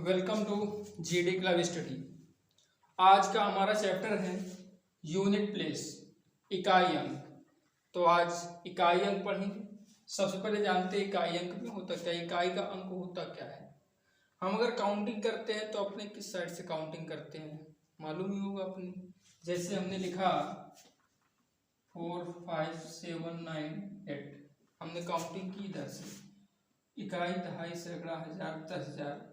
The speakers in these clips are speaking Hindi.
Welcome to GD club study. आज का हमारा चैप्टर है यूनिट प्लेस, इकाई अंक। तो आज इकाई अंक पढ़ेंगे। सबसे पहले जानते हैं इकाई अंक में होता क्या है, इकाई का अंक होता क्या है। हम अगर काउंटिंग करते हैं तो अपने किस साइड से काउंटिंग करते हैं मालूम ही होगा अपनी। जैसे हमने लिखा 4 5 7 9 8, हमने काउंटिंग की इधर से, इकाई, दहाई, सैकड़ा, हजार, 10,000,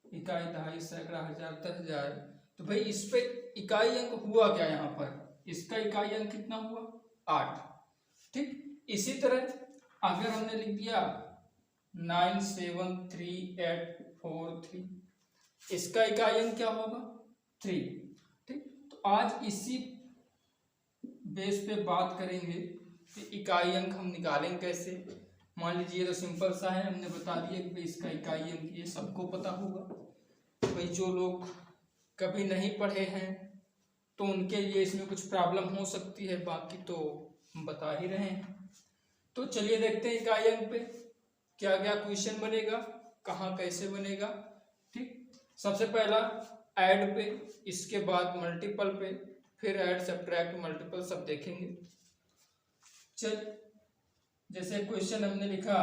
इकाई, दहाई, सैकड़ा, हजार, 10,000। तो भाई इस पे इकाई अंक हुआ क्या यहाँ पर, इसका इकाई अंक कितना हुआ 8। ठीक, इसी तरह अगर हमने लिख दिया 9 7 3 8 4 3, इसका इकाई अंक क्या होगा 3। ठीक, तो आज इसी बेस पे बात करेंगे कि इकाई अंक हम निकालेंगे कैसे। मान लीजिए तो सिंपल सा है, हमने बता दिया कि भाई इसका इकाई अंक ये सबको पता होगा। भाई जो लोग कभी नहीं पढ़े हैं तो उनके लिए इसमें कुछ प्रॉब्लम हो सकती है, बाकी तो हम बता ही रहे हैं। तो चलिए देखते हैं इकाई अंक पे क्या क्या क्वेश्चन बनेगा, कहाँ कैसे बनेगा। ठीक, सबसे पहला ऐड पे, इसके बाद मल्टीपल पे, फिर ऐड, सब्ट्रैक्ट, मल्टीपल सब देखेंगे। चल, जैसे क्वेश्चन हमने लिखा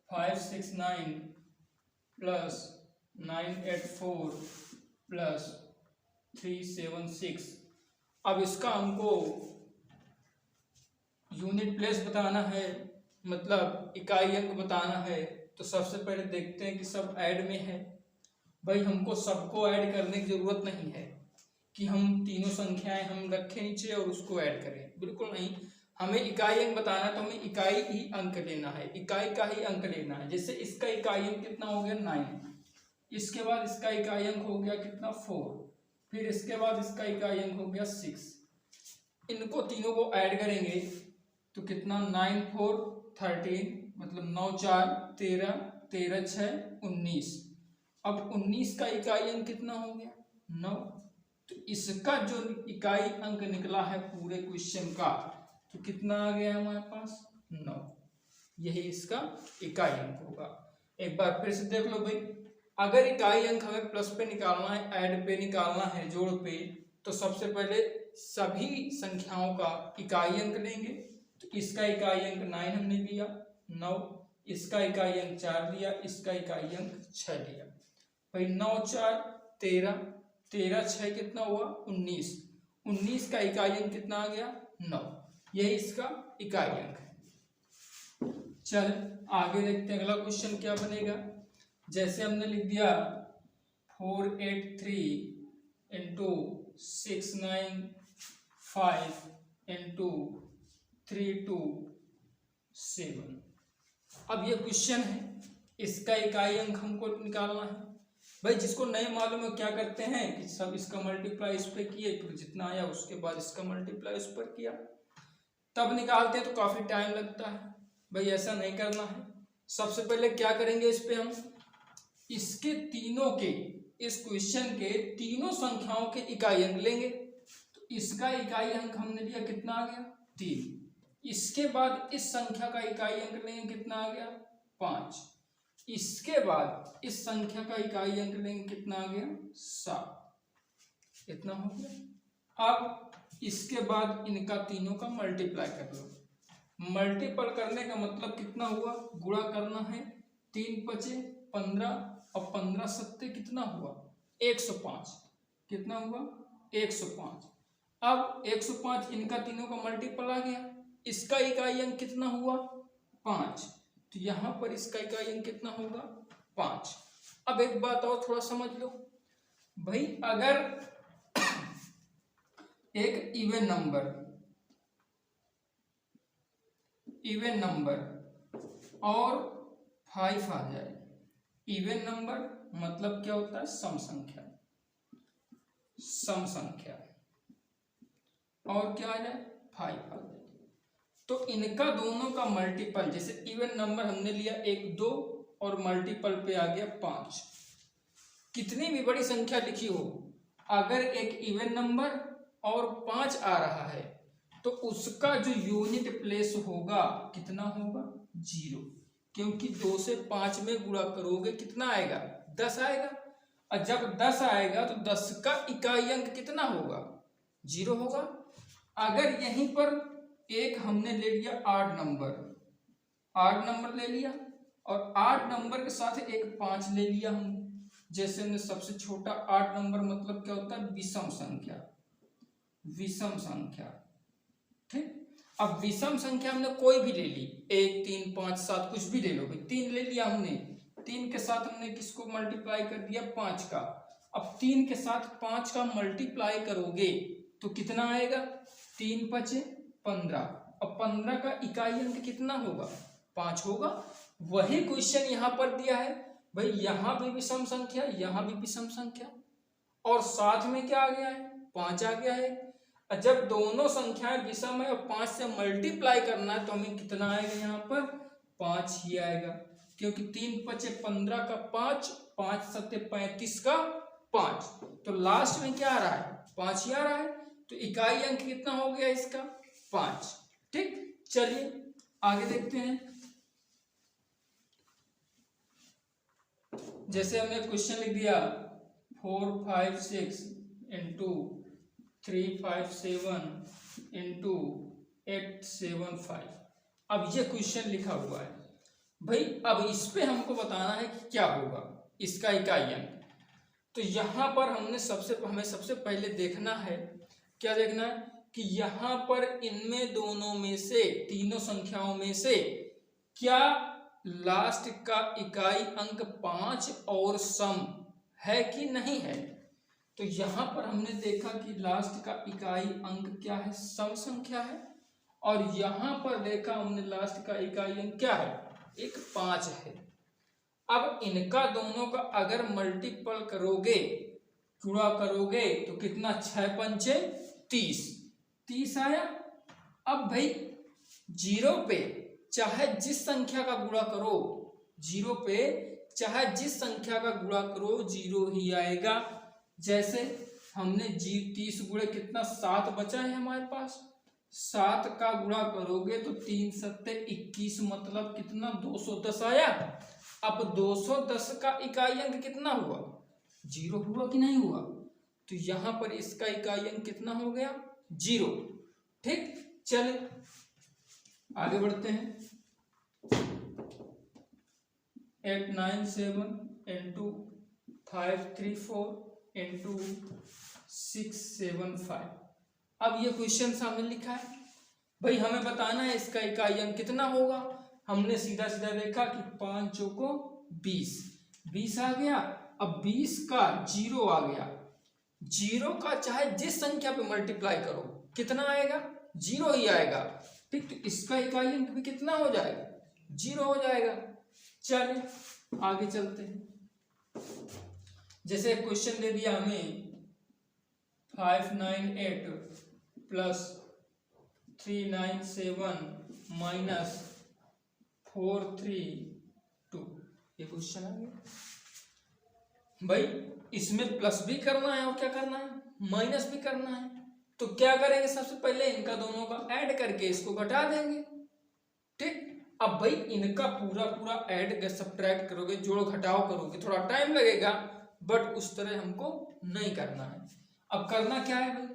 5 6 9 प्लस 9 8 4 प्लस 3 7 6। अब इसका हमको यूनिट प्लेस बताना है, मतलब इकाई अंक बताना है। तो सबसे पहले देखते हैं कि सब ऐड में है। भाई हमको सबको ऐड करने की जरूरत नहीं है कि हम तीनों संख्याएं हम रखें नीचे और उसको ऐड करें, बिल्कुल नहीं। हमें इकाई अंक बताना है तो हमें इकाई ही अंक लेना है, इकाई का ही अंक लेना है। जैसे इसका इकाई अंक कितना हो गया 9, इसके बाद इसका इकाई अंक हो गया कितना 4, फिर इसके बाद इसका इकाई अंक हो गया 6। इनको तीनों को ऐड करेंगे तो कितना 9 4 13, मतलब 9 4 13, 13 6 19। अब 19 का इकाई अंक कितना हो गया 9। तो इसका जो इकाई अंक निकला है पूरे क्वेश्चन का, तो कितना आ गया हमारे पास 9। यही इसका इकाई अंक होगा। एक बार फिर से देख लो भाई, अगर इकाई अंक हमें प्लस पे निकालना है, ऐड पे निकालना है, जोड़ पे, तो सबसे पहले सभी संख्याओं का इकाई अंक लेंगे। तो इसका इकाई अंक 9 हमने लिया 9, इसका इकाई अंक 4 लिया, इसका इकाई अंक 6 लिया। भाई 9 4 13, 13 6 कितना हुआ 19, 19 का इकाई अंक कितना आ गया 9। यही इसका इकाई अंक है। चल आगे देखते हैं अगला क्वेश्चन क्या बनेगा। जैसे हमने लिख दिया 4 8 3 इंटू 6 9 5 इंटू 3 2 7। अब ये क्वेश्चन है, इसका इकाई अंक हमको निकालना है। भाई जिसको नहीं मालूम है क्या करते हैं कि सब इसका मल्टीप्लाई इस पर किए, फिर जितना आया उसके बाद इसका मल्टीप्लाई उस पर किया, तब निकालते हैं तो काफी टाइम लगता है। भाई ऐसा नहीं करना है। सबसे पहले क्या करेंगे, इस पे हम इसके तीनों के, इस क्वेश्चन के तीनों संख्याओं के इकाई अंक लेंगे। तो इसका इकाई अंक हमने लिया कितना आ गया 3। इसके बाद इस संख्या का इकाई अंक लेंगे कितना आ गया 5। इसके बाद इस संख्या का इकाई अंक लेंगे कितना आ गया 7। इतना हो गया। अब इसके बाद इनका तीनों का मल्टीप्लाई कर लो। मल्टीपल करने का मतलब कितना हुआ, गुणा करना है। 3 5 15 और 15 7 कितना हुआ 105। कितना हुआ 105। अब 105 इनका तीनों का मल्टीपल आ गया। इसका इकाई अंक कितना हुआ 5, तो यहां पर इसका इकाई अंक कितना होगा 5। अब एक बात और थोड़ा समझ लो भाई, अगर एक इवन नंबर और 5 आ जाए। इवन नंबर मतलब क्या होता है सम संख्या, और क्या आ जाए 5 आ जाए। तो इनका दोनों का मल्टीपल, जैसे इवन नंबर हमने लिया 1 2 और मल्टीपल पे आ गया 5। कितनी भी बड़ी संख्या लिखी हो, अगर एक इवन नंबर और 5 आ रहा है तो उसका जो यूनिट प्लेस होगा कितना होगा 0। क्योंकि 2 से 5 में गुणा करोगे कितना आएगा, 10 आएगा। और जब 10 आएगा तो 10 का इकाई अंक कितना होगा, 0 होगा। अगर यहीं पर एक हमने ले लिया 8 नंबर ले लिया और 8 नंबर के साथ एक 5 ले लिया हमने, जैसे हमने सबसे छोटा 8 नंबर मतलब क्या होता है, विषम संख्या। ठीक, अब विषम संख्या हमने कोई भी ले ली, 1 3 5 7 कुछ भी ले लो भाई, 3 ले लिया हमने, 3 के साथ हमने किसको मल्टीप्लाई कर दिया, 5 का। अब 3 के साथ 5 का मल्टीप्लाई करोगे तो कितना आएगा, 3 5 15। अब 15 का इकाई अंक कितना होगा, 5 होगा। वही क्वेश्चन यहाँ पर दिया है भाई, यहाँ भी विषम संख्या, यहाँ भी विषम संख्या, और साथ में क्या आ गया है, 5 आ गया है। जब दोनों संख्याएं विषम है और 5 से मल्टीप्लाई करना है तो हमें कितना आएगा, यहाँ पर 5 ही आएगा, क्योंकि 3 5 15 का 5, 5 7 35 का 5, तो लास्ट में क्या आ रहा है, 5 ही आ रहा है। तो इकाई अंक कितना हो गया इसका, 5। ठीक, चलिए आगे देखते हैं। जैसे हमने क्वेश्चन लिख दिया 4 5 6 इंटू 3 5 7 इंटू 8 7 5। अब ये क्वेश्चन लिखा हुआ है भाई, अब इस पे हमको बताना है कि क्या होगा इसका इकाई अंक। तो यहाँ पर हमें सबसे पहले देखना है, क्या देखना है कि यहाँ पर इनमें दोनों में से, तीनों संख्याओं में से क्या लास्ट का इकाई अंक 5 और सम है कि नहीं है। तो यहाँ पर हमने देखा कि लास्ट का इकाई अंक क्या है, सम संख्या है, और यहाँ पर देखा हमने लास्ट का इकाई अंक क्या है, एक 5 है। अब इनका दोनों का अगर मल्टीपल करोगे, गुणा करोगे तो कितना, 6 पंचे 30 आया। अब भाई 0 पे चाहे जिस संख्या का गुणा करो, 0 पे चाहे जिस संख्या का गुणा करो 0 ही आएगा। जैसे हमने 30 गुणे कितना, 7 बचा है हमारे पास, 7 का गुणा करोगे तो 3 7 21 मतलब कितना, 210 आया। अब 210 का इकाई अंक कितना हुआ, 0 हुआ कि नहीं हुआ। तो यहाँ पर इसका इकाई अंक कितना हो गया, 0। ठीक, चले आगे बढ़ते हैं। 8 9 7 इंटू 5 3 4 इंटू 6 7 5। अब ये क्वेश्चन सामने लिखा है भाई, हमें बताना है इसका इकाई अंक कितना होगा। हमने सीधा सीधा देखा कि 5 चौको 20 आ गया। अब 20 का 0 आ गया, 0 का चाहे जिस संख्या पे मल्टीप्लाई करो कितना आएगा, 0 ही आएगा। ठीक, तो इसका इकाई अंक भी कितना हो जाएगा, 0 हो जाएगा। चलिए आगे चलते हैं। जैसे क्वेश्चन दे दिया हमें 5 9 8 प्लस 3 9 7 माइनस 4 3 2, ये क्वेश्चन आ गया भाई। इसमें प्लस भी करना है और क्या करना है, माइनस भी करना है। तो क्या करेंगे, सबसे पहले इनका दोनों का ऐड करके इसको घटा देंगे। ठीक, अब भाई इनका पूरा ऐड सब्ट्रैक्ट करोगे, जोड़ घटाव करोगे, थोड़ा टाइम लगेगा, बट उस तरह हमको नहीं करना है। अब करना क्या है भाई,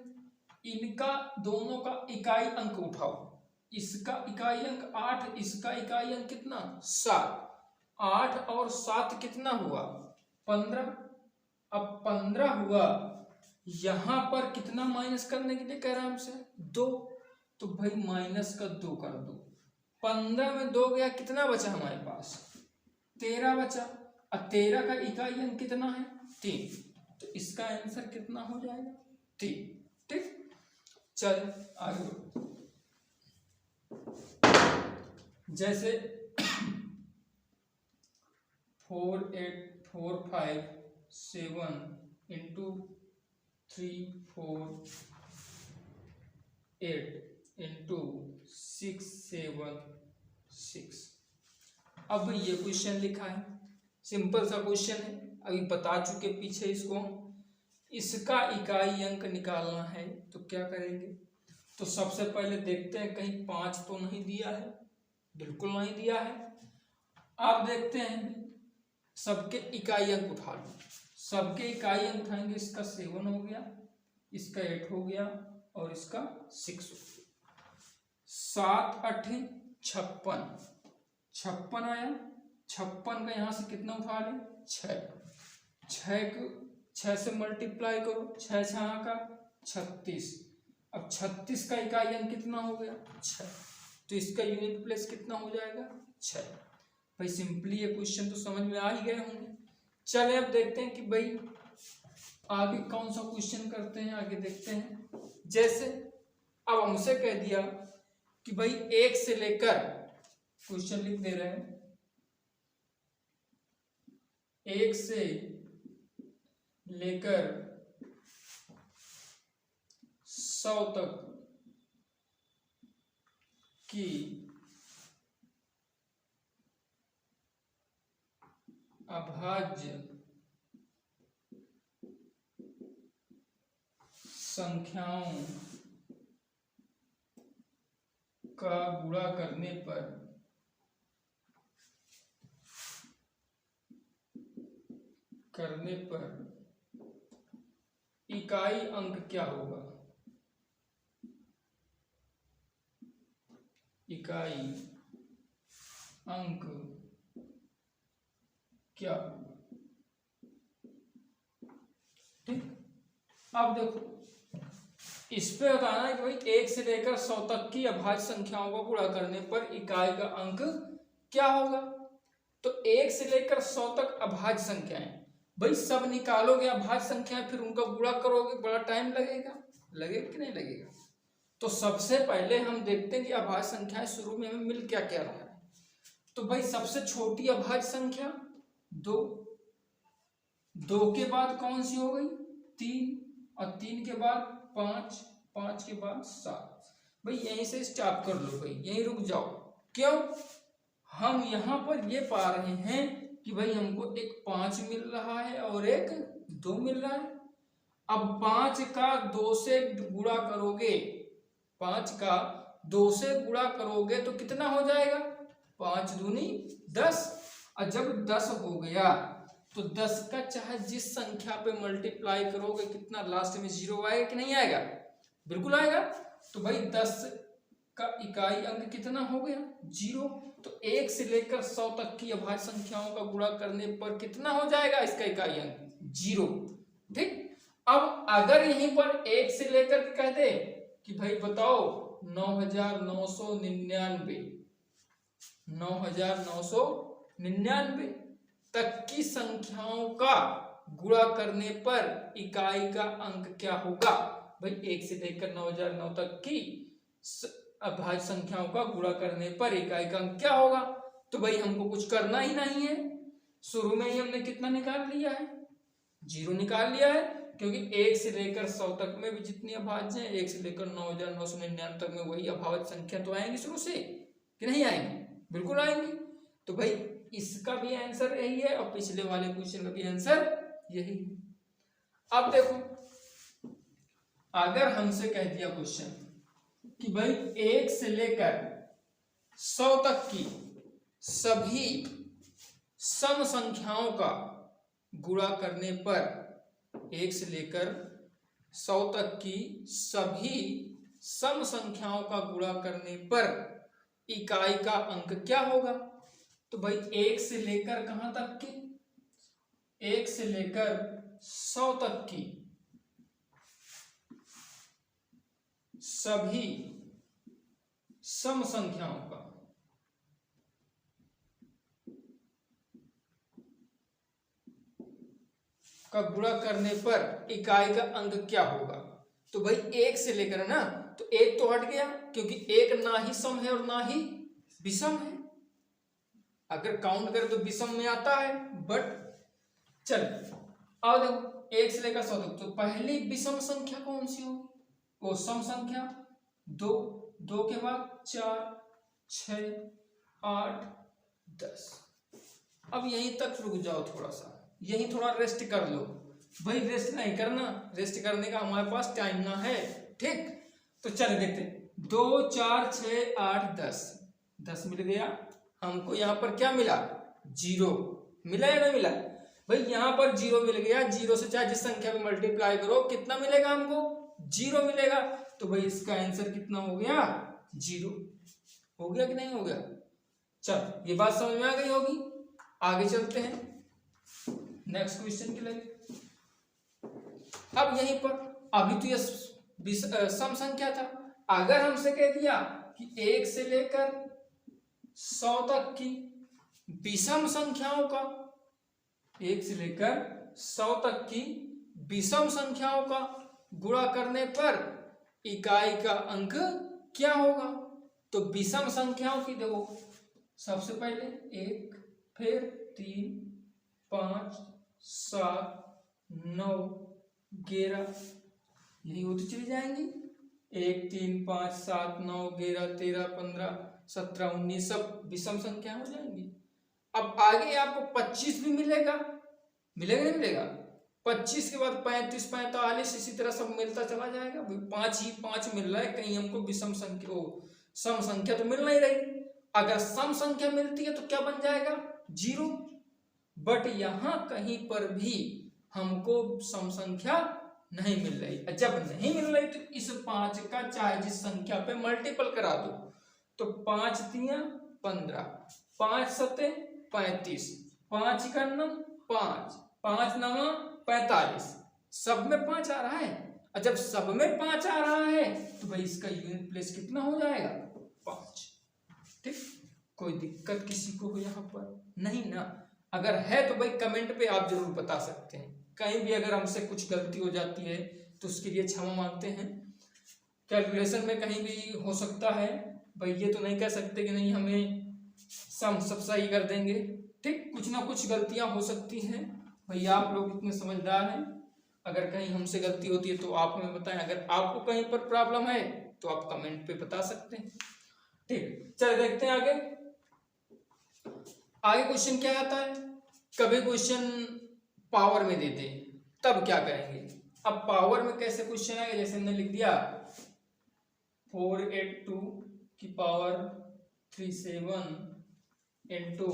इनका दोनों का इकाई अंक उठाओ। इसका इकाई अंक 8, इसका इकाई अंक कितना, 7। 8 और 7 कितना हुआ, 15। अब 15 हुआ, यहां पर कितना माइनस करने के लिए कह रहा है हमसे, 2। तो भाई माइनस का 2 कर दो। 15 में 2 गया, कितना बचा हमारे पास, 13 बचा। अब 13 का इकाई अंक कितना है, 3। तो इसका आंसर कितना हो जाएगा, 3। ठीक, चल आगे। जैसे 4 8 4 5 7 इंटू 3 4 8 इंटू 6 7 6। अब ये क्वेश्चन लिखा है, सिंपल सा क्वेश्चन है, अभी बता चुके पीछे इसको। इसका इकाई अंक निकालना है तो क्या करेंगे, तो सबसे पहले देखते हैं कहीं 5 तो नहीं दिया है, बिल्कुल नहीं दिया है। आप देखते हैं सबके इकाई अंक उठा लो, सबके इकाई अंक उठाएंगे, इसका 7 हो गया, इसका 8 हो गया और इसका 6 हो गया। 7 8 56, 56 आया। 56 का यहाँ से कितना उठा लें, 6 6 से मल्टीप्लाई करो, 6 6 का 36। अब 36 का इकाई अंक कितना हो गया, 6, तो इसका यूनिट प्लेस कितना हो जाएगा, 6। भाई सिंपली ये क्वेश्चन तो समझ में आ ही गए होंगे। चले अब देखते हैं कि भाई आगे कौन सा क्वेश्चन करते हैं, आगे देखते हैं। जैसे अब हमसे कह दिया कि भाई 1 से लेकर, क्वेश्चन लिख दे रहे हैं, 1 से लेकर 100 तक की अभाज्य संख्याओं का गुणा करने पर इकाई अंक क्या होगा, इकाई अंक क्या होगा। ठीक, अब देखो इस पे बताना है कि भाई 1 से लेकर 100 तक की अभाज्य संख्याओं को गुणा करने पर इकाई का अंक क्या होगा। तो 1 से लेकर 100 तक अभाज्य संख्याएं, भाई सब निकालोगे अभाज्य संख्याएं, फिर उनका गुणा करोगे, बड़ा टाइम लगेगा, लगेगा कि नहीं लगेगा। तो सबसे पहले हम देखते हैं कि अभाज्य संख्याएं शुरू में हमें मिल क्या क्या रहा है। तो भाई सबसे छोटी अभाज्य संख्या 2, 2 के बाद कौन सी हो गई, 3, और 3 के बाद 5, 5 के बाद 7। भाई यहीं से स्टॉप कर लो, भाई यहीं रुक जाओ। क्यों, हम यहाँ पर ये पा रहे हैं कि भाई हमको एक 5 मिल रहा है और एक 2 मिल रहा है। अब 5 का 2 से गुणा करोगे, 5 का 2 से गुणा करोगे तो कितना हो जाएगा, 5 दूनी 10। और जब 10 हो गया तो 10 का चाहे जिस संख्या पे मल्टीप्लाई करोगे कितना लास्ट में 0 आएगा कि नहीं आएगा, बिल्कुल आएगा। तो भाई 10 का इकाई अंक कितना हो गया, 0। तो 1 से लेकर 100 तक की अभाज्य संख्याओं का गुणा करने पर कितना हो जाएगा इसका इकाई अंक, 0। ठीक, अब अगर यहीं पर 1 से लेकर कह दे कि भाई बताओ 9999 9999 तक की संख्याओं का गुणा करने पर इकाई का अंक क्या होगा। भाई 1 से लेकर 9009 तक की अभाज्य संख्याओं का गुणा करने पर इकाई का अंक क्या होगा। तो भाई हमको कुछ करना ही नहीं है, शुरू में ही हमने कितना निकाल लिया है, 0 निकाल लिया है, क्योंकि 1 से लेकर 100 तक में भी जितनी अभाज्य है, 1 से लेकर 9999 तक में वही अभाज्य संख्या तो आएंगी शुरू से कि नहीं आएंगी, बिल्कुल आएंगी। तो भाई इसका भी आंसर यही है और पिछले वाले क्वेश्चन का भी आंसर यही है। अब देखो अगर हमसे कह दिया क्वेश्चन कि भाई 1 से लेकर 100 तक की सभी सम संख्याओं का गुणा करने पर, 1 से लेकर 100 तक की सभी सम संख्याओं का गुणा करने पर इकाई का अंक क्या होगा। तो भाई 1 से लेकर कहां तक की, 1 से लेकर 100 तक की सभी सम संख्याओं का गुणा करने पर इकाई का अंक क्या होगा। तो भाई 1 से लेकर है ना, तो 1 तो हट गया क्योंकि 1 ना ही सम है और ना ही विषम है, अगर काउंट करें तो विषम में आता है, बट चल अब देखो 1 से लेकर 100 तक, तो पहली विषम संख्या कौन सी होगी, वो सम संख्या 2, 2 के बाद 4, 6, 8, 10। अब यहीं तक रुक जाओ, थोड़ा सा यहीं थोड़ा रेस्ट कर लो। भाई रेस्ट नहीं करना, रेस्ट करने का हमारे पास टाइम ना है, ठीक। तो चल देखते, 2, 4, 6, 8, 10 मिल गया हमको। यहाँ पर क्या मिला, जीरो। मिला या ना मिला भाई? यहाँ पर जीरो मिल गया, जीरो से चाहे जिस संख्या में मल्टीप्लाई करो कितना मिलेगा हमको? जीरो मिलेगा। तो भाई इसका आंसर कितना हो गया? जीरो। हो गया कि नहीं हो गया? चल ये बात समझ में आ गई होगी। आगे चलते हैं नेक्स्ट क्वेश्चन के लिए। अब यहीं पर अभी तो ये सम संख्या था, अगर हमसे कह दिया कि 1 से लेकर 100 तक की विषम संख्याओं का, 1 से लेकर 100 तक की विषम संख्याओं का गुणा करने पर इकाई का अंक क्या होगा? तो विषम संख्याओं की देखो, सबसे पहले 1, फिर 3, 5, 7, 9, 11, यही होती चली जाएंगी। 1, 3, 5, 7, 9, 11, 13, 15, 17, 19 सब विषम संख्या हो जाएंगी। अब आगे आपको 25 भी मिलेगा, मिलेगा नहीं मिलेगा? 25 के बाद 35, 45 इसी तरह सब मिलता चला जाएगा। 5 ही 5 मिल रहा है, कहीं हमको विषम संख्या सम संख्या तो मिल नहीं रही। अगर सम संख्या मिलती है तो क्या बन जाएगा? जीरो। बट यहां कहीं पर भी हमको सम संख्या नहीं मिल रही। जब नहीं मिल रही तो इस 5 का चाहे जिस संख्या पे मल्टीपल करा दो। तो 5 तिया 15, 5 सते 35, 5 का 9 5, 5 नवा 45, सब में 5 आ रहा है। और जब सब में 5 आ रहा है तो भाई इसका यूनिट प्लेस कितना हो जाएगा? 5। ठीक, कोई दिक्कत किसी को हो यहाँ पर? नहीं ना? अगर है तो भाई कमेंट पे आप जरूर बता सकते हैं। कहीं भी अगर हमसे कुछ गलती हो जाती है तो उसके लिए क्षमा मांगते हैं। कैलकुलेशन में कहीं भी हो सकता है भाई, ये तो नहीं कह सकते कि नहीं हमें सम सब सही कर देंगे। ठीक, कुछ ना कुछ गलतियां हो सकती हैं। भैया आप लोग इतने समझदार हैं, अगर कहीं हमसे गलती होती है तो आप हमें बताएं। अगर आपको कहीं पर प्रॉब्लम है तो आप कमेंट पे बता सकते हैं। ठीक, चलिए देखते हैं आगे। आगे क्वेश्चन क्या आता है? कभी क्वेश्चन पावर में देते हैं तब क्या करेंगे? अब पावर में कैसे क्वेश्चन आएगा? जैसे हमने लिख दिया 482 की पावर 37 इंटू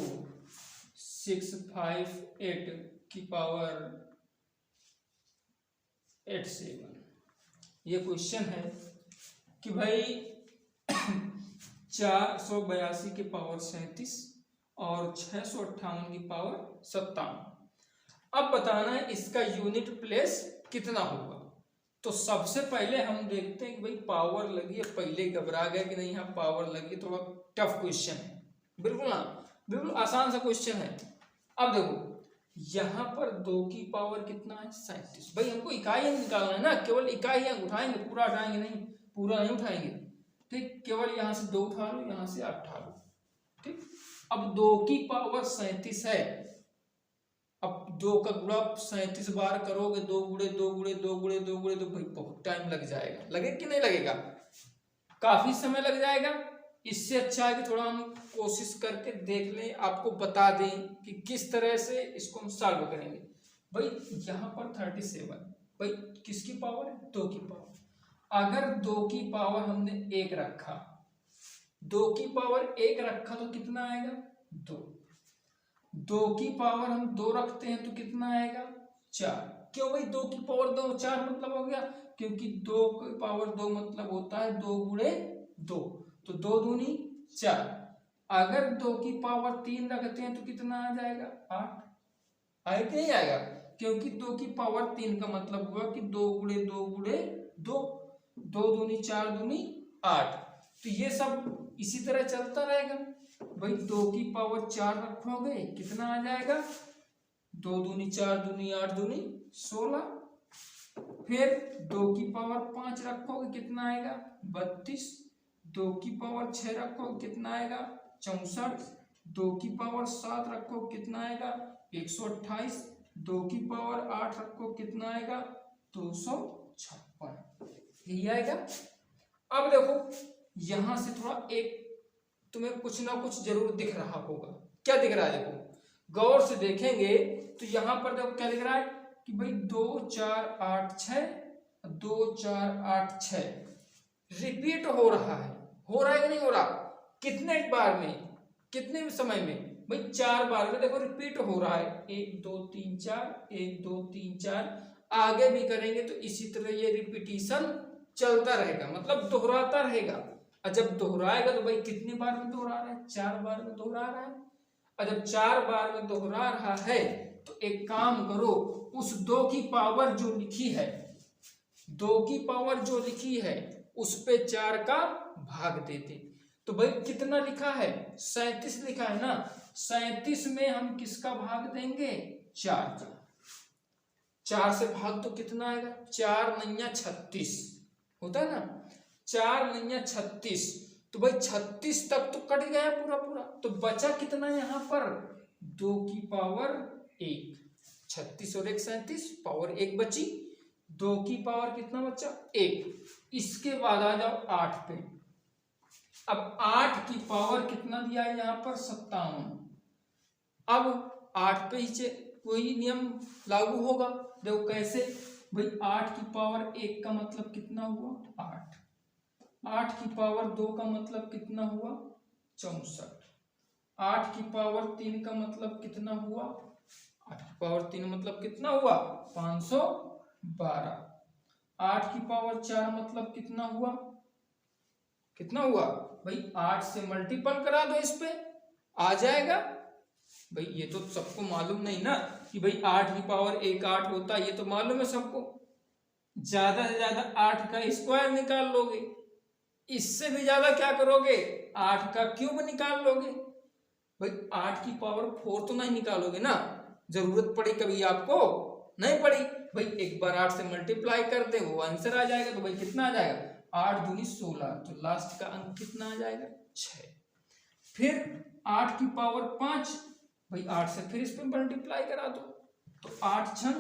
658 की पावर 87। ये क्वेश्चन है कि भाई 482 की पावर 37 और 658 की पावर 57। अब बताना है इसका यूनिट प्लेस कितना होगा। तो सबसे पहले हम देखते हैं कि भाई पावर लगी है, पहले घबरा गए कि नहीं, यहाँ पावर लगी, थोड़ा टफ क्वेश्चन है। बिल्कुल ना, बिल्कुल आसान सा क्वेश्चन है। अब देखो यहाँ पर 2 की पावर कितना है? 37। भाई हमको इकाई अंक निकालना है ना, केवल इकाई अंक उठाएंगे, पूरा उठाएंगे नहीं, पूरा नहीं उठाएंगे। ठीक, केवल यहाँ से 2 उठा लो, यहाँ से 8 उठा लो। ठीक, अब 2 की पावर 37 है। अब 2 का गुणा 37 बार करोगे, 2 गुणे 2 गुणे 2 गुणे 2 गुणे, तो भाई बहुत टाइम लग जाएगा। लगे कि नहीं लगेगा? काफी समय लग जाएगा। इससे अच्छा है कि थोड़ा हम कोशिश करके देख लें, आपको बता दें कि किस तरह से इसको हम सॉल्व करेंगे। भाई यहाँ पर 37, भाई किसकी पावर है? 2 की पावर। अगर 2 की पावर हमने 1 रखा, 2 की पावर 1 रखा तो कितना आएगा? 2। 2 की पावर हम 2 रखते हैं तो कितना आएगा? 4। क्यों भाई 2 की पावर 2, 4 मतलब हो गया? क्योंकि 2 की पावर 2 मतलब होता है 2 गुणे 2, तो 2 दूनी 4। अगर 2 की पावर 3 रखते हैं तो कितना आ जाएगा? 8। आए कि नहीं आएगा? क्योंकि 2 की पावर 3 का मतलब हुआ कि 2 गुणे 2 गुणे 2, 2 दूनी 4 दूनी 8। तो ये सब इसी तरह चलता रहेगा। भाई 2 की पावर 4 रखोगे कितना आ जाएगा? 2 दूनी 4 दूनी 8 दूनी 16। फिर 2 की पावर 5 रखोगे कितना आएगा? 32। 2 की पावर 6 रखोगे कितना आएगा? 64। 2 की पावर 7 रखो कितना आएगा? 128। 2 की पावर 8 रखो कितना आएगा? 256। यही आएगा। अब देखो यहां से थोड़ा एक तुम्हें कुछ ना कुछ जरूर दिख रहा होगा। क्या दिख रहा है? देखो गौर से देखेंगे तो यहां पर देखो क्या दिख रहा है कि भाई 2 4 8 6, 2 4 8 6 रिपीट हो रहा है। हो रहा है कि नहीं हो रहा? कितने बार में, कितने समय में? भाई 4 बार में देखो रिपीट हो रहा है, 1 2 3 4, 1 2 3 4, आगे भी करेंगे तो इसी तरह ये रिपीटिशन चलता रहेगा, मतलब दोहराता रहेगा। और जब दोहराएगा तो भाई कितनी बार में दोहरा रहा है, 4 बार में दोहरा रहा है। और जब 4 बार में दोहरा रहा है तो एक काम करो, उस 2 की पावर जो लिखी है, 2 की पावर जो लिखी है उस पे 4 का भाग देते। तो भाई कितना लिखा है, 37 लिखा है ना, 37 में हम किसका भाग देंगे, 4 का। 4 से भाग तो कितना आएगा, 4 नैया 36 होता है ना, 4 नैया 36। तो भाई 36 तक तो कट गया पूरा पूरा, तो बचा कितना यहाँ पर, 2 की पावर 1, 36 और 1 37, पावर 1 बची, 2 की पावर कितना बचा, 1। इसके बाद आ जाओ 8 पे। अब 8 की पावर कितना दिया है यहाँ पर, 57। अब 8 पे ही वही नियम लागू होगा, देखो कैसे भाई, 8 की पावर 1 का मतलब कितना हुआ, 8, 8 की पावर 2 का मतलब कितना हुआ, 64, 8 की पावर 3 का मतलब कितना हुआ, 8 की पावर 3 मतलब कितना हुआ, 512, 8 की पावर 4 मतलब कितना हुआ, कितना हुआ भाई, 8 से मल्टीपल करा दो, इस पे आ जाएगा। भाई ये तो सबको मालूम नहीं ना कि भाई 8 की पावर 1 8 होता है, ये तो मालूम है सबको। ज्यादा से ज्यादा 8 का स्क्वायर निकाल लोगे, इससे भी ज्यादा क्या करोगे, 8 का क्यूब निकाल लोगे। भाई 8 की पावर 4 तो नहीं निकालोगे ना, जरूरत पड़ी कभी आपको, नहीं पड़ी। भाई एक बार 8 से मल्टीप्लाई कर दे, वो आंसर आ जाएगा। तो भाई कितना आ जाएगा, 8 दूनी 16, तो लास्ट का अंक कितना आ जाएगा, 6। फिर 8 की पावर 5, भाई 8 से फिर इस पे मल्टीप्लाई करा दो, तो 8 छन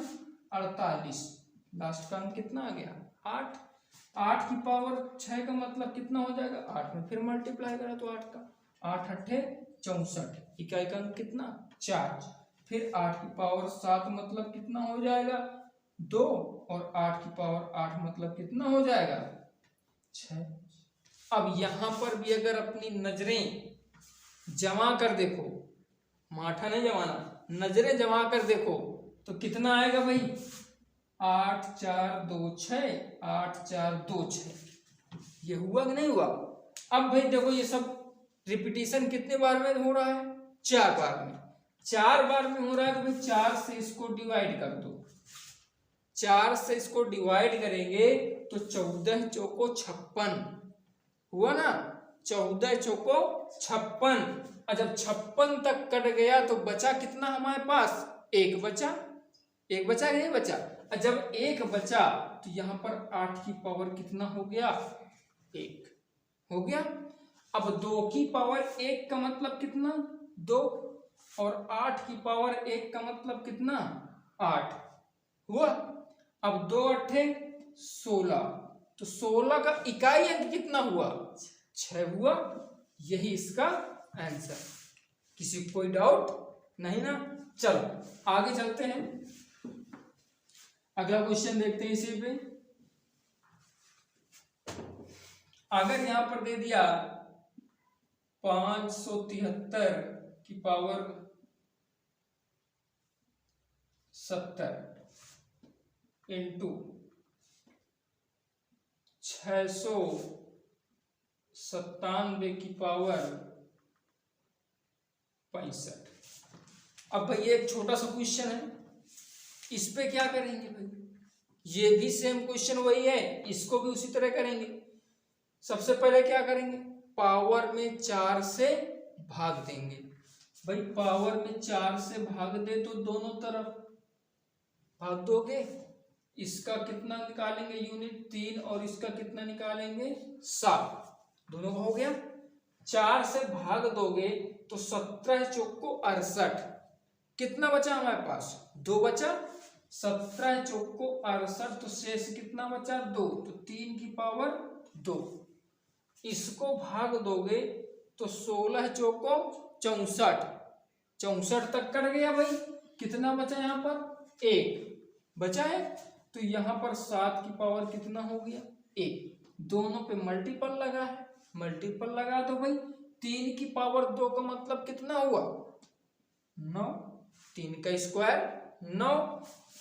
48, लास्ट का अंक कितना आ गया, 8। 8 की पावर 6 का मतलब कितना हो जाएगा, 8 में फिर मल्टीप्लाई करा तो 8 का, 8 अट्ठे 64, इकाई का अंक कितना, 4। फिर 8 की पावर 7 मतलब कितना हो जाएगा, 2, और 8 की पावर 8 मतलब कितना हो जाएगा, 6। अब यहां पर भी अगर अपनी नजरें जमा कर देखो, माठा नहीं जमाना, नजरें जमा कर देखो तो कितना आएगा भाई, 8 4 2 6, 8 4 2 6, ये हुआ कि नहीं हुआ। अब भाई देखो ये सब रिपीटिशन कितने बार में हो रहा है, 4 बार में। 4 बार में हो रहा है तो भाई 4 से इसको डिवाइड कर दो, 4 से इसको डिवाइड करेंगे तो 14 चौको 56 हुआ ना, 14 चौको 56। और जब 56 तक कट गया तो बचा कितना हमारे पास, 1 बचा, 1 बचा नहीं बचा। और जब 1 बचा तो यहाँ पर 8 की पावर कितना हो गया, 1 हो गया। अब 2 की पावर 1 का मतलब कितना, 2, और 8 की पावर 1 का मतलब कितना, 8 हुआ। अब 2 अट्ठे 16, तो 16 का इकाई अंक कितना हुआ, 6 हुआ। यही इसका आंसर, किसी को कोई डाउट नहीं ना। चलो आगे चलते हैं, अगला क्वेश्चन देखते हैं इसी पे। अगर यहां पर दे दिया 573 की पावर 70 इंटू 697 की पावर 65। अब भाई ये एक छोटा सा क्वेश्चन है, इस पे क्या करेंगे भाई, ये भी सेम क्वेश्चन वही है, इसको भी उसी तरह करेंगे। सबसे पहले क्या करेंगे, पावर में 4 से भाग देंगे। भाई पावर में 4 से भाग दे तो दोनों तरफ भाग दोगे, इसका कितना निकालेंगे यूनिट 3, और इसका कितना निकालेंगे 7, दोनों का हो गया। 4 से भाग दोगे तो 17 चौको 68, कितना बचा हमारे पास, 2 बचा। 17 चौको 68, तो शेष कितना बचा, 2, तो 3 की पावर 2। इसको भाग दोगे तो 16 चौको 64, 64 तक कर गया भाई, कितना बचा यहाँ पर, 1 बचा है। तो यहाँ पर 7 की पावर कितना हो गया, 1, दोनों पे मल्टीपल लगा है, मल्टीपल लगा दो भाई। 3 की पावर 2 का मतलब कितना हुआ, 9, 3 का स्क्वायर 9,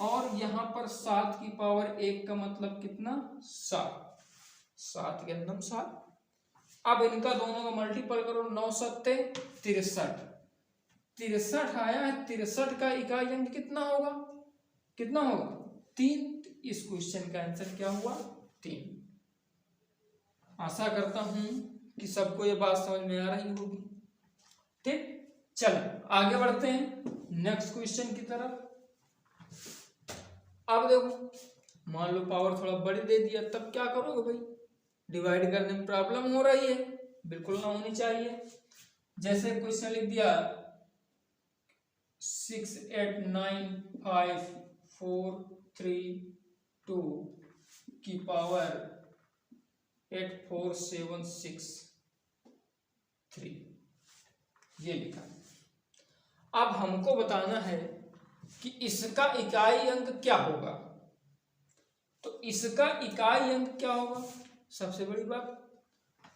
और यहाँ पर 7 की पावर 1 का मतलब कितना 7, 7 के अंदर 7। अब इनका दोनों का मल्टीपल करो, 9 सत्ते 63, 63 आया है। 63 का इकाई अंक कितना होगा, कितना होगा 3। इस क्वेश्चन का आंसर क्या हुआ 3। आशा करता हूं कि सबको ये बात समझ में आ रही होगी। ठीक, चलो आगे बढ़ते हैं नेक्स्ट क्वेश्चन की तरफ। अब देखो, मान लो पावर थोड़ा बड़ी दे दिया, तब क्या करोगे भाई, डिवाइड करने में प्रॉब्लम हो रही है, बिल्कुल ना होनी चाहिए। जैसे क्वेश्चन लिख दिया 6, 8, 9, 5, 4, 3, 2 की पावर 8, 4, 7, 6, 3, ये लिखा। अब हमको बताना है कि इसका इकाई अंक क्या होगा। तो इसका इकाई अंक क्या होगा, सबसे बड़ी बात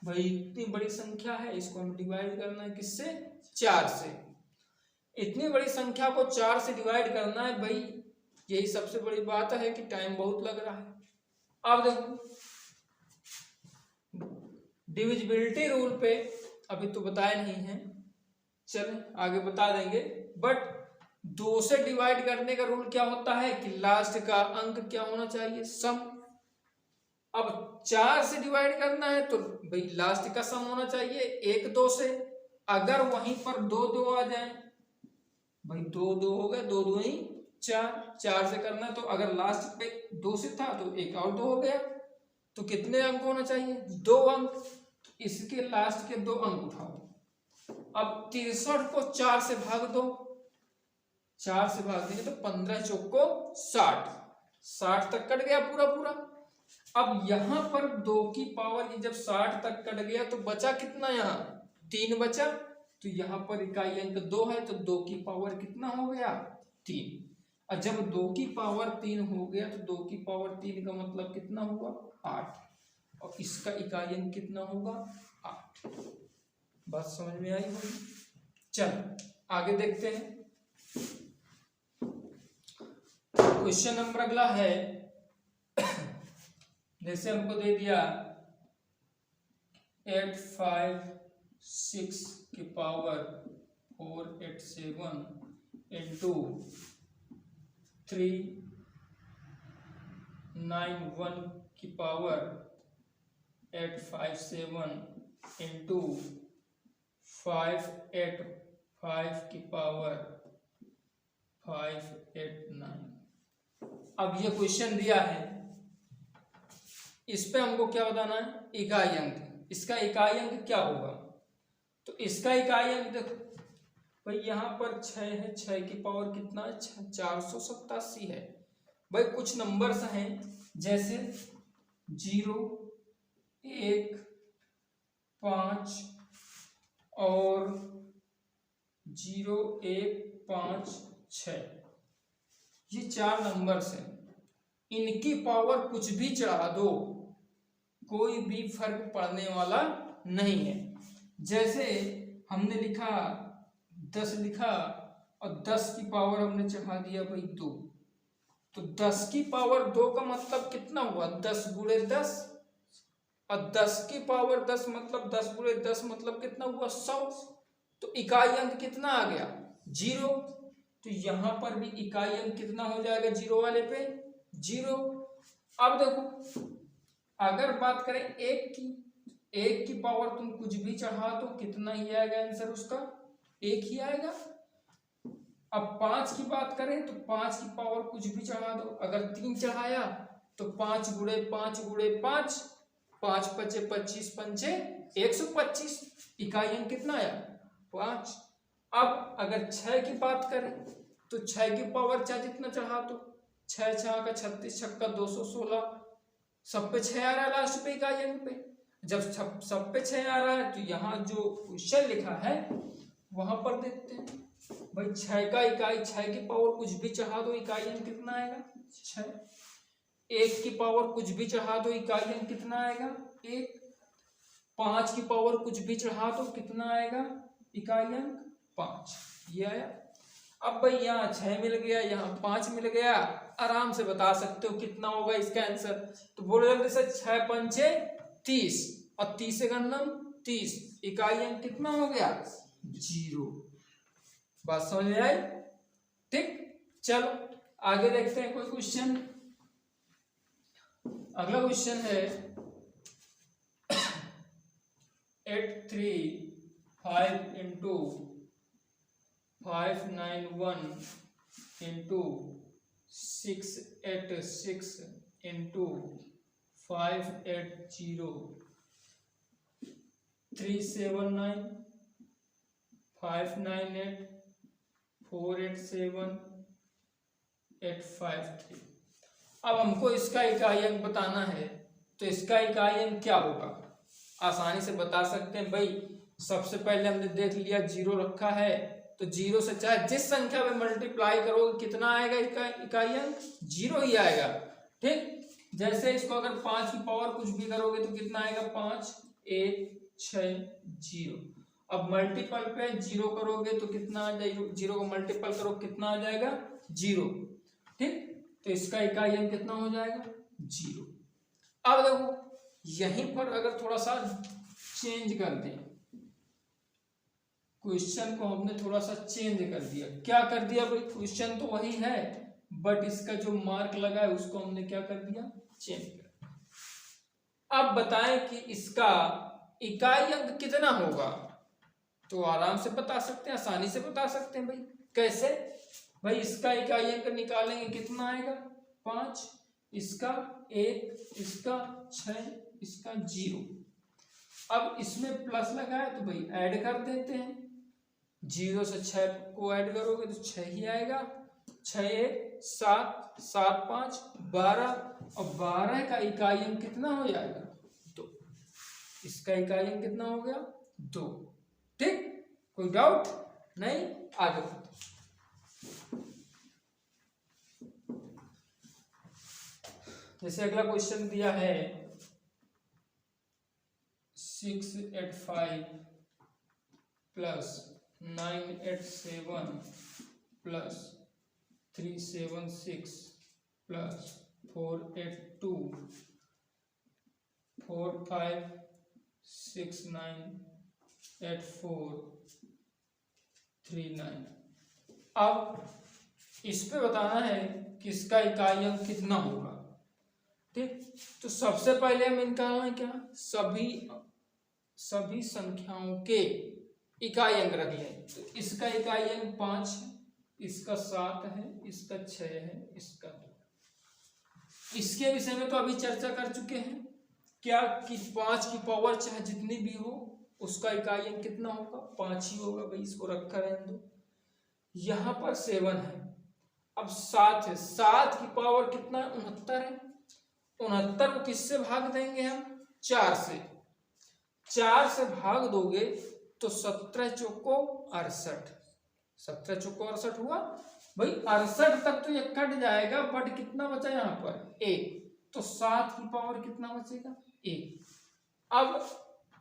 भाई, इतनी बड़ी संख्या है, इसको हम डिवाइड करना है किससे, 4 से। इतनी बड़ी संख्या को 4 से डिवाइड करना है भाई, यही सबसे बड़ी बात है कि टाइम बहुत लग रहा है। अब देखो, डिविजिबिलिटी रूल पे अभी तो बताया नहीं है, चल आगे बता देंगे। बट 2 से डिवाइड करने का रूल क्या होता है कि लास्ट का अंक क्या होना चाहिए, सम। अब 4 से डिवाइड करना है तो भाई लास्ट का सम होना चाहिए 1, 2 से। अगर वहीं पर 2, 2 आ जाए भाई, 2, 2 हो गए, 2, 2 ही 4, 4 से करना। तो अगर लास्ट पे 2 से था तो 1 और 2 हो गया, तो कितने अंक होना चाहिए, 2 अंक। इसके लास्ट के 2 अंक उठाओ। अब 63 को 4 से भाग दो, 4 से भाग देंगे तो 15 चौक को 60, 60 तक कट गया पूरा पूरा। अब यहां पर 2 की पावर जब 60 तक कट गया तो बचा कितना, यहाँ 3 बचा। तो यहाँ पर इकाई अंक 2 है, तो 2 की पावर कितना हो गया 3। और जब 2 की पावर 3 हो गया तो 2 की पावर 3 का मतलब कितना हुआ 8, और इसका इकाई अंक कितना होगा 8। बात समझ में आई होगी। चलो आगे देखते हैं। क्वेश्चन नंबर अगला है, जैसे हमको दे दिया 8, 5, 6 की पावर 4, 8, 7 इंटू 3, 9, 1 की पावर 8, 5, 7 इंटू 5, 8, 5 की पावर 5, 8, 9। अब ये क्वेश्चन दिया है, इस पे हमको क्या बताना है, इकाई अंक। इसका इकाई अंक क्या होगा, तो इसका इकाई अंक देखो भाई, यहाँ पर 6 है, 6 की पावर कितना है 487 है। भाई कुछ नंबर्स हैं जैसे 0, 1, 5 और 0, 1, 5, 6, ये 4 नंबर्स हैं। इनकी पावर कुछ भी चढ़ा दो, कोई भी फर्क पड़ने वाला नहीं है। जैसे हमने लिखा 10 लिखा और 10 की पावर हमने चढ़ा दिया भाई 2, तो 10 की पावर 2 का मतलब कितना हुआ 10 गुणे 10, और 10 की पावर 10 मतलब 10 गुणे 10 मतलब कितना हुआ 100। तो इकाई अंक कितना आ गया 0। तो यहां पर भी इकाई अंक कितना हो जाएगा 0 वाले पे 0। अब देखो, अगर बात करें 1 की पावर तुम कुछ भी चढ़ा तो कितना ही आएगा आंसर उसका 1 ही आएगा। अब 5 की बात करें तो 5 की पावर कुछ भी चढ़ा दो, अगर 3 चढ़ाया तो 5 गुणे 5 गुणे 5, 5 पचे 25, पंचे 125, इकाई अंक कितना आया 5। अब अगर 6 की बात करें तो 6 की पावर चाहे जितना चढ़ा दो, 6 6 का 36, 6 का 216, सब पे 6 आ रहा है लास्ट पे इकाई अंक पे। जब सब पे 6 आ रहा है तो यहाँ जो क्वेश्चन लिखा है वहां पर देखते हैं भाई 6 का इकाई, 6 की पावर कुछ भी चढ़ा दो इकाई अंक कितना आएगा 6। 1 की पावर कुछ भी चढ़ा दो इकाई अंक कितना आएगा 1। 5 की पावर कुछ भी चढ़ा दो कितना आएगा इकाई अंक 5, ये आया। अब भाई यहाँ 6 मिल गया, यहाँ 5 मिल गया, आराम से बता सकते हो कितना होगा इसका आंसर। तो बोलो जल्दी से, 6 पंचे 30 और 30 से गणनम 30, इकाई अंक कितना हो गया 0। बात समझ में आई? ठीक, चलो आगे देखते हैं कोई क्वेश्चन। अगला क्वेश्चन है 835 इंटू 591 इंटू 686 इंटू 580 379 598 487 853। अब हमको इसका इकाई अंक बताना है, तो इसका इकाई अंक क्या होगा? आसानी से बता सकते हैं भाई। सबसे पहले हमने देख लिया 0 रखा है, तो 0 से चाहे जिस संख्या में मल्टीप्लाई करोगे कितना आएगा इकाई अंक 0 ही आएगा। ठीक, जैसे इसको अगर 5 की पावर कुछ भी करोगे तो कितना आएगा 5 1 6 0। अब मल्टीपल पे 0 करोगे तो कितना आ जाएगा, 0 को मल्टीपल करो कितना आ जाएगा 0। ठीक, तो इसका इकाई अंक कितना हो जाएगा 0। अब देखो यहीं पर अगर थोड़ा सा चेंज कर दें, क्वेश्चन को हमने थोड़ा सा चेंज कर दिया। क्या कर दिया भाई? क्वेश्चन तो वही है बट इसका जो मार्क लगा है उसको हमने क्या कर दिया, चेंज कर दिया। अब बताएं कि इसका इकाई अंक कितना होगा, तो आराम से बता सकते हैं, आसानी से बता सकते हैं भाई। कैसे भाई? इसका इकाई अंक निकालेंगे कितना आएगा 5, इसका 1, इसका 6, इसका 0। अब इसमें प्लस लगा है तो भाई ऐड कर देते हैं। 0 से 6 को ऐड करोगे तो 6 ही आएगा। 6 1 7 7 5 12 और 12 का इकाई अंक कितना हो जाएगा 2। इसका इकाई अंक कितना हो गया 2। ठीक, कोई डाउट नहीं? आगे बढ़ते। जैसे अगला क्वेश्चन दिया है 685 प्लस 987 प्लस 376 प्लस 482 4569 8439। अब इस पे बताना है कि इसका इकाई अंक कितना होगा। ठीक, तो सबसे पहले हम निकालना है क्या, सभी संख्याओं के इकाई अंक रख लें। तो इसका इकाई अंक 5 है, इसका 7 है, इसका 6 है, इसका 2। इसके विषय में तो अभी चर्चा कर चुके हैं क्या कि 5 की पावर चाहे जितनी भी हो उसका इकाई अंक कितना होगा 5 ही होगा भाई। इसको रखा रहने दो। यहाँ पर 7 है, अब 7 है, 7 की पावर कितना है 69 है। 69 को किससे भाग देंगे हम 4 से। 4 से भाग दोगे तो 17 चौको 68, 17 चौको 68 हुआ भाई। 68 तक तो ये कट जाएगा बट कितना बचा यहाँ पर 1, तो 7 की पावर कितना बचेगा 1। अब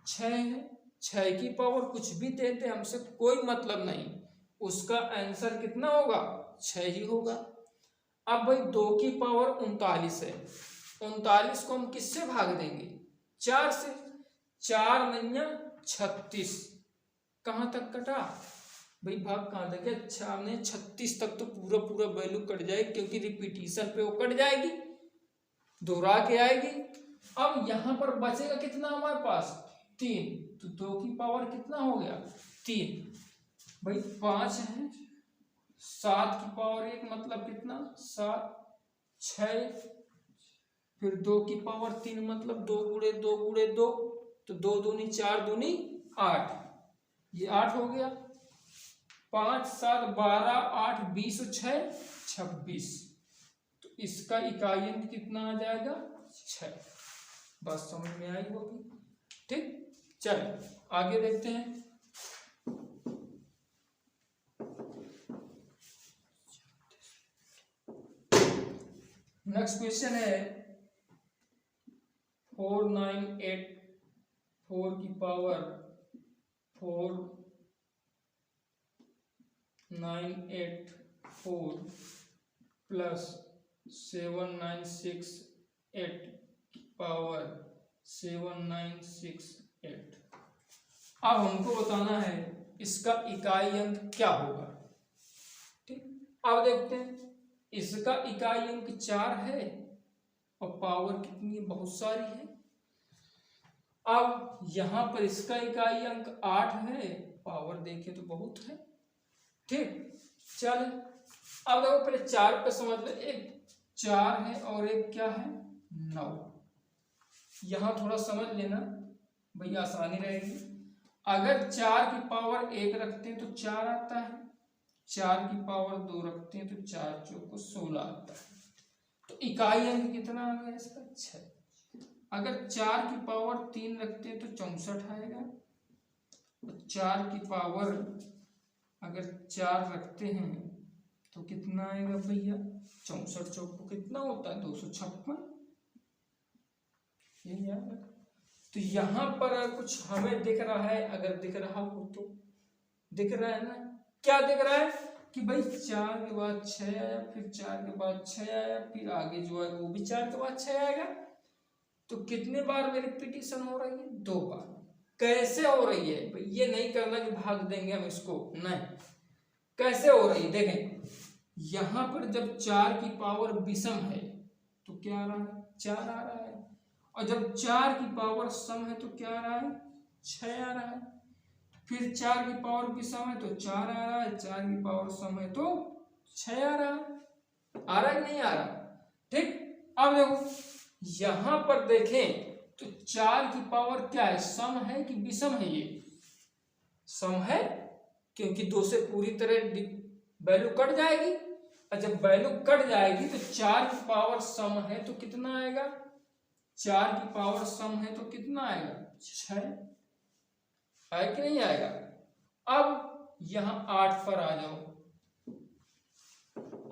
6 है, 6 की पावर कुछ भी दे दे हमसे कोई मतलब नहीं, उसका आंसर कितना होगा 6 ही होगा। अब भाई 2 की पावर 39 है, 39 को हम किससे भाग देंगे 4 से। 4 नैया 36, कहाँ तक कटा भाई, भाग कहाँ तक गया 4 ने 36 तक, तो पूरा पूरा वैल्यू कट जाएगी क्योंकि रिपीटिशन पे वो कट जाएगी, दोहरा के आएगी। अब यहाँ पर बचेगा कितना हमारे पास 3, तो 2 की पावर कितना हो गया 3 भाई। 5 है, 7 की पावर 1 मतलब कितना 7, 6 फिर 2 की पावर 3 मतलब 2 गुणे 2 गुणे 2, तो 2 दूनी 4 दूनी 8, ये 8 हो गया। 5 7 12 8 20 और 6 26, तो इसका इकाई अंक कितना आ जाएगा 6। बस समझ में आई होगी। ठीक, चलिए आगे देखते हैं। नेक्स्ट क्वेश्चन है 4984 की पावर 4 984 प्लस 7968 पावर 7968। अब हमको बताना है इसका इकाई अंक क्या होगा। ठीक, अब देखते हैं इसका इकाई अंक 4 है और पावर कितनी है, बहुत सारी है। अब यहां पर इसका इकाई अंक 8 है, पावर देखें तो बहुत है। ठीक, चल अब देखो पहले 4 पे समझ ले, एक 4 है और एक क्या है 9। यहां थोड़ा समझ लेना भैया, आसानी रहेगी। अगर 4 की पावर 1 रखते हैं तो 4 आता है, 4 की पावर 2 रखते हैं तो 4 चौको 16 आता है। तो इकाई अंक कितना आ गया इसका 6। अगर 4 की पावर 3 रखते हैं तो 64 आएगा। तो 4 की पावर अगर 4 रखते हैं तो कितना आएगा भैया, 64 चौको कितना होता है 256, यही आएगा। तो यहाँ पर कुछ हमें दिख रहा है, अगर दिख रहा हो तो दिख रहा है ना, क्या दिख रहा है कि भाई 4 के बाद 6 आया, फिर 4 के बाद 6 आया, फिर आगे जो है वो भी 4 के बाद 6 आएगा। तो कितने बार मेरी रिपीटिशन हो रही है, 2 बार। कैसे हो रही है भाई, ये नहीं करना कि भाग देंगे हम इसको, नहीं, कैसे हो रही है देखें। यहां पर जब 4 की पावर विषम है तो क्या आ रहा है, 4 आ रहा है, और जब 4 की पावर सम है तो क्या आ रहा है, 6 आ रहा है। फिर 4 की पावर विषम है तो 4 आ रहा है, 4 की पावर सम है तो 6 आ रहा है। आ रहा है कि नहीं आ रहा। ठीक, अब देखो यहां पर देखें तो 4 की पावर क्या है, सम है कि विषम है, ये सम है, क्योंकि 2 से पूरी तरह वैल्यू कट जाएगी, और जब वैल्यू कट जाएगी तो 4 की पावर सम है तो कितना आएगा, 4 की पावर सम है तो कितना आएगा, 6 आएगा कि नहीं आएगा। अब यहां 8 पर आ जाओ,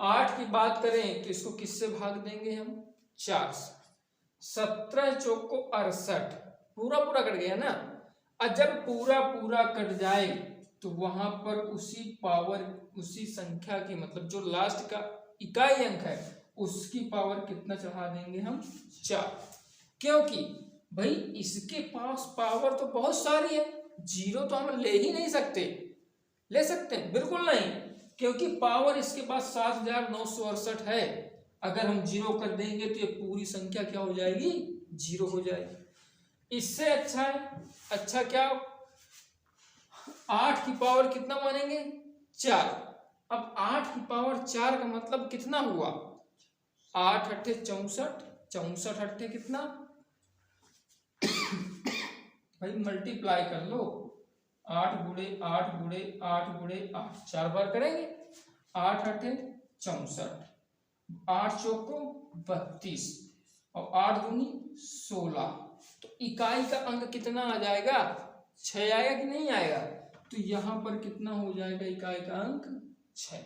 8 की बात करें तो इसको किससे भाग देंगे हम, 4 से। 17 चौको 68, पूरा पूरा कट गया ना। और जब पूरा पूरा कट जाए तो वहां पर उसी पावर, उसी संख्या की, मतलब जो लास्ट का इकाई अंक है उसकी पावर कितना चढ़ा देंगे हम, 4। क्योंकि भाई इसके पास पावर तो बहुत सारी है, 0 तो हम ले ही नहीं सकते, ले सकते हैं बिल्कुल नहीं, क्योंकि पावर इसके पास 7968 है। अगर हम 0 कर देंगे तो ये पूरी संख्या क्या हो जाएगी, 0 हो जाएगी। इससे अच्छा है, अच्छा क्या, 8 की पावर कितना मानेंगे, 4। अब 8 की पावर 4 का मतलब कितना हुआ, 8 अट्ठे 64, 64 अट्ठे कितना भाई मल्टीप्लाई कर लो, 8 गुणे 8 गुणे 8 गुणे 8, 4 बार करेंगे, 8 अट्ठे 64, 8 चौको 32 और 8 दूनी 16। तो इकाई का अंक कितना आ जाएगा, 6 आएगा कि नहीं आएगा। तो यहां पर कितना हो जाएगा इकाई का अंक, 6।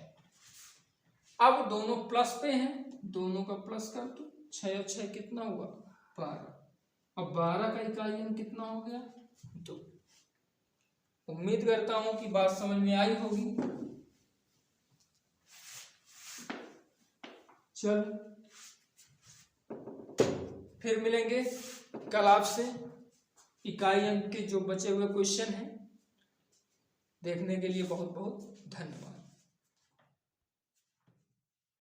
अब दोनों प्लस पे हैं, दोनों का प्लस कर दो, 6 और 6 कितना हुआ, 12। अब 12 का इकाई अंक कितना हो गया, 2। उम्मीद करता हूं कि बात समझ में आई होगी। चल फिर मिलेंगे कल आपसे। इकाई अंक के जो बचे हुए क्वेश्चन हैं देखने के लिए बहुत बहुत धन्यवाद।